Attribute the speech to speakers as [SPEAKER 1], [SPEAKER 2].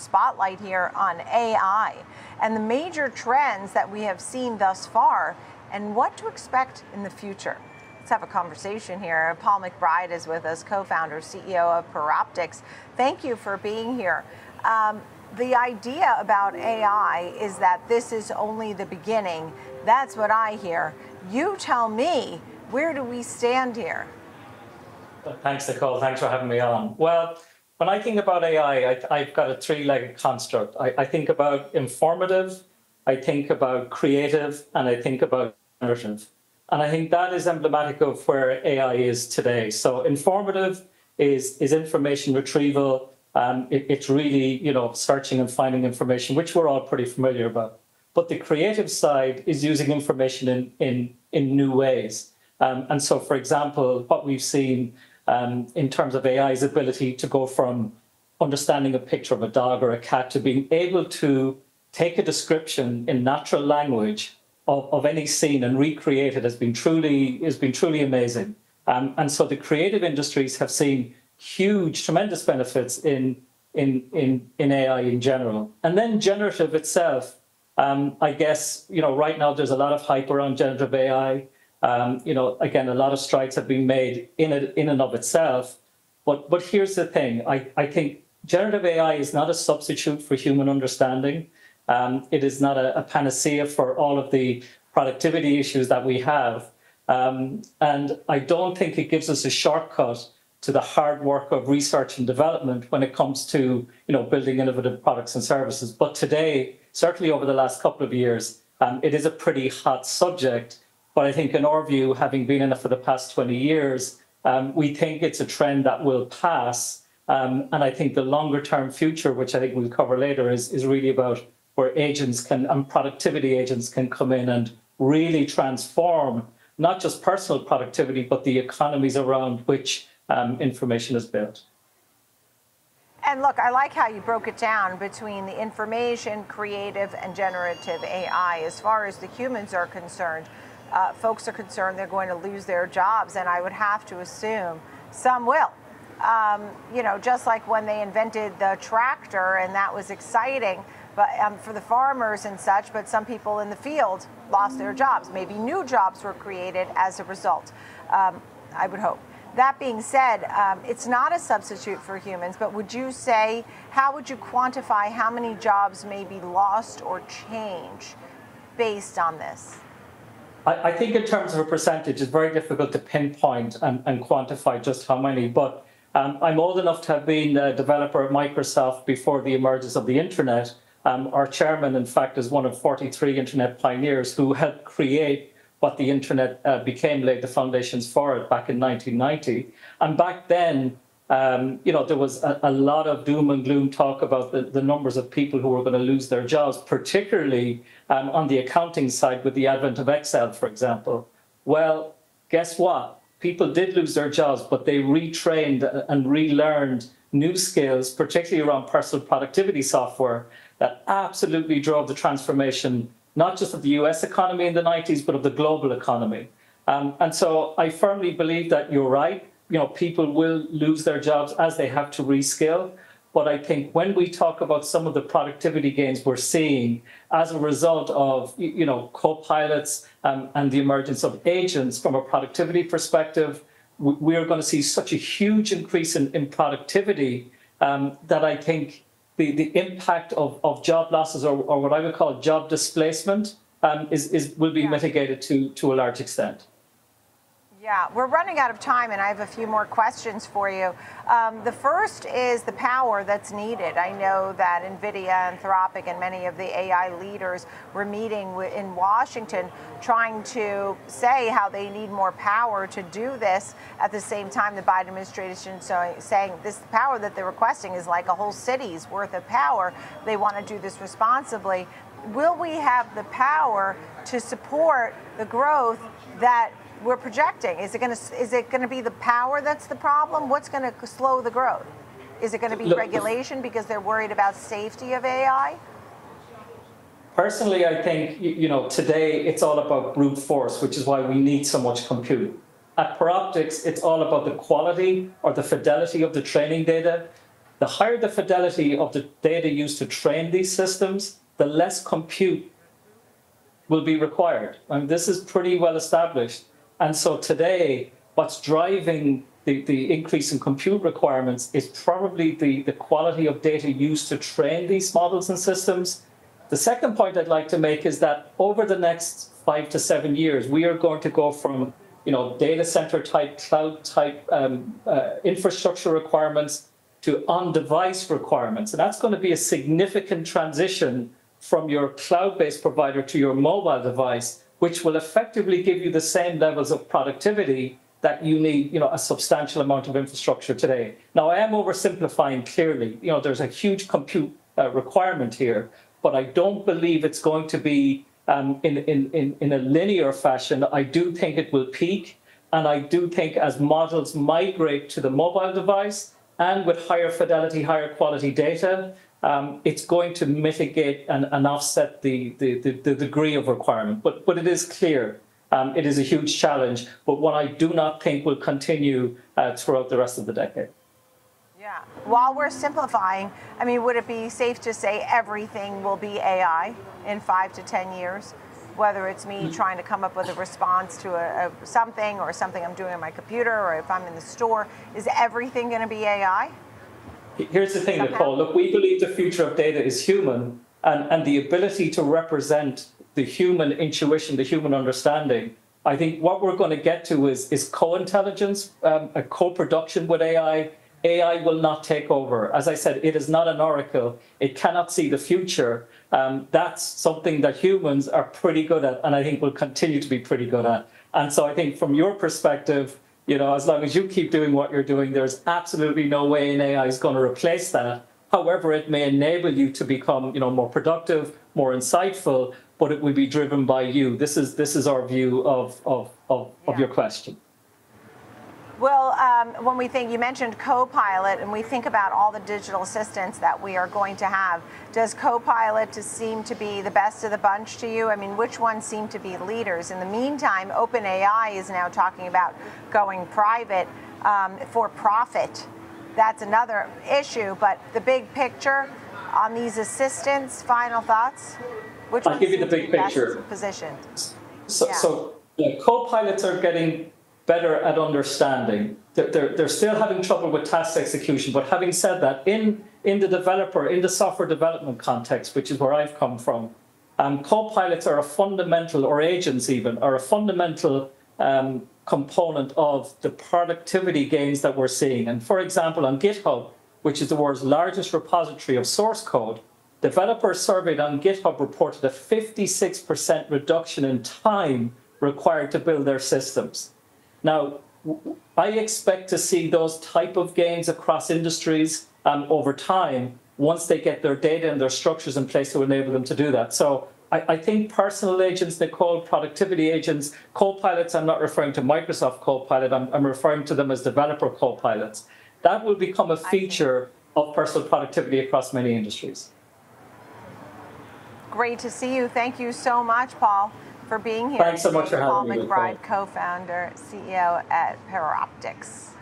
[SPEAKER 1] spotlight here on AI and the major trends that we have seen thus far and what to expect in the future. Let's have a conversation here. Paul McBride is with us, co-founder, CEO of Peroptyx. Thank you for being here. The idea about AI is that this is only the beginning. That's what I hear. You tell me, where do we stand here?
[SPEAKER 2] Thanks, Nicole. Thanks for having me on. Well, when I think about AI, I've got a three-legged construct. I think about informative, I think about creative, and I think about generative. And I think that is emblematic of where AI is today. So informative is information retrieval. It's really, searching and finding information, which we're all pretty familiar about. But the creative side is using information in new ways. And so, for example, what we've seen in terms of AI's ability to go from understanding a picture of a dog or a cat to being able to take a description in natural language of any scene and recreate it has been truly amazing. And so the creative industries have seen huge, tremendous benefits in AI in general. And then generative itself, I guess, right now there's a lot of hype around generative AI. Again, a lot of strides have been made in and of itself. But here's the thing. I think generative AI is not a substitute for human understanding. It is not a panacea for all of the productivity issues that we have. And I don't think it gives us a shortcut to the hard work of research and development when it comes to building innovative products and services. But today, certainly over the last couple of years, it is a pretty hot subject. But I think in our view, having been in it for the past 20 years, we think it's a trend that will pass. And I think the longer term future, which I think we'll cover later, is really about where agents and productivity agents can come in and really transform not just personal productivity, but the economies around which information is built.
[SPEAKER 1] And look, I like how you broke it down between the information, creative, and generative AI. As far as the humans are concerned, folks are concerned they're going to lose their jobs, and I would have to assume some will. Just like when they invented the tractor, and that was exciting, but for the farmers and such, but some people in the field lost their jobs. Maybe new jobs were created as a result, I would hope. That being said, it's not a substitute for humans, but would you say, how would you quantify how many jobs may be lost or changed based on this?
[SPEAKER 2] I think in terms of a percentage, it's very difficult to pinpoint and quantify just how many, but I'm old enough to have been a developer at Microsoft before the emergence of the internet. Our chairman, in fact, is one of 43 internet pioneers who helped create what the internet became, laid the foundations for it back in 1990. And back then, there was a lot of doom and gloom talk about the numbers of people who were going to lose their jobs, particularly on the accounting side with the advent of Excel, for example. Well, guess what? People did lose their jobs, but they retrained and relearned new skills, particularly around personal productivity software, that absolutely drove the transformation, not just of the US economy in the 90s, but of the global economy. And so I firmly believe that you're right. People will lose their jobs as they have to reskill. But I think when we talk about some of the productivity gains we're seeing as a result of, co-pilots and the emergence of agents from a productivity perspective, we are going to see such a huge increase in productivity that I think the impact of job losses, or what I would call job displacement, will be mitigated to a large extent.
[SPEAKER 1] Yeah, we're running out of time, and I have a few more questions for you. The first is the power that's needed. I know that NVIDIA, Anthropic, and many of the AI leaders were meeting in Washington trying to say how they need more power to do this. At the same time, the Biden administration saying this power that they're requesting is like a whole city's worth of power. They want to do this responsibly. Will we have the power to support the growth that we're projecting? Is it going to be the power that's the problem? What's going to slow the growth? Is it going to be regulation because they're worried about safety of AI?
[SPEAKER 2] Personally, I think today it's all about brute force, which is why we need so much compute. At Peroptyx, it's all about the quality or the fidelity of the training data. the higher the fidelity of the data used to train these systems, the less compute will be required. And this is pretty well established. And so today, what's driving the increase in compute requirements is probably the quality of data used to train these models and systems. The second point I'd like to make is that over the next 5 to 7 years, we are going to go from data center type, cloud type infrastructure requirements to on-device requirements. And that's going to be a significant transition from your cloud-based provider to your mobile device, which will effectively give you the same levels of productivity that you need, a substantial amount of infrastructure today. Now, I am oversimplifying clearly. There's a huge compute requirement here, but I don't believe it's going to be in a linear fashion. I do think it will peak, and I do think as models migrate to the mobile device and with higher fidelity, higher quality data, it's going to mitigate and offset the degree of requirement. But it is clear. It is a huge challenge, but one I do not think will continue throughout the rest of the decade.
[SPEAKER 1] Yeah. While we're simplifying, I mean, would it be safe to say everything will be AI in 5 to 10 years? Whether it's me trying to come up with a response to something or something I'm doing on my computer, or if I'm in the store, is everything going to be AI?
[SPEAKER 2] Here's the thing, Nicole. Look, we believe the future of data is human, and the ability to represent the human intuition, the human understanding. I think what we're going to get to is co-intelligence, a co-production with AI. AI will not take over. As I said, it is not an oracle. It cannot see the future. That's something that humans are pretty good at, and I think will continue to be pretty good at. And so I think from your perspective, as long as you keep doing what you're doing, there's absolutely no way an AI is going to replace that. However, it may enable you to become, more productive, more insightful, but it will be driven by you. This is our view of your question.
[SPEAKER 1] Well, when we think, you mentioned Copilot, and we think about all the digital assistants that we are going to have, does Copilot seem to be the best of the bunch to you? I mean, which ones seem to be leaders? In the meantime, OpenAI is now talking about going private for profit. That's another issue, but the big picture on these assistants, final thoughts? Which
[SPEAKER 2] I'll give you the big picture.
[SPEAKER 1] Positioned?
[SPEAKER 2] So co-pilots are getting better at understanding. They're still having trouble with task execution, but having said that, in the software development context, which is where I've come from, co-pilots are a fundamental, or agents even, are a fundamental component of the productivity gains that we're seeing. And for example, on GitHub, which is the world's largest repository of source code, developers surveyed on GitHub reported a 56% reduction in time required to build their systems. Now, I expect to see those type of gains across industries over time once they get their data and their structures in place to enable them to do that. So I think personal agents, Nicole, productivity agents, co-pilots, I'm not referring to Microsoft Copilot, I'm referring to them as developer co-pilots. That will become a feature of personal productivity across many industries.
[SPEAKER 1] Great to see you. Thank you so much, Paul, for being here.
[SPEAKER 2] Thanks so much for having me.
[SPEAKER 1] Paul McBride, co-founder, CEO at Peroptyx.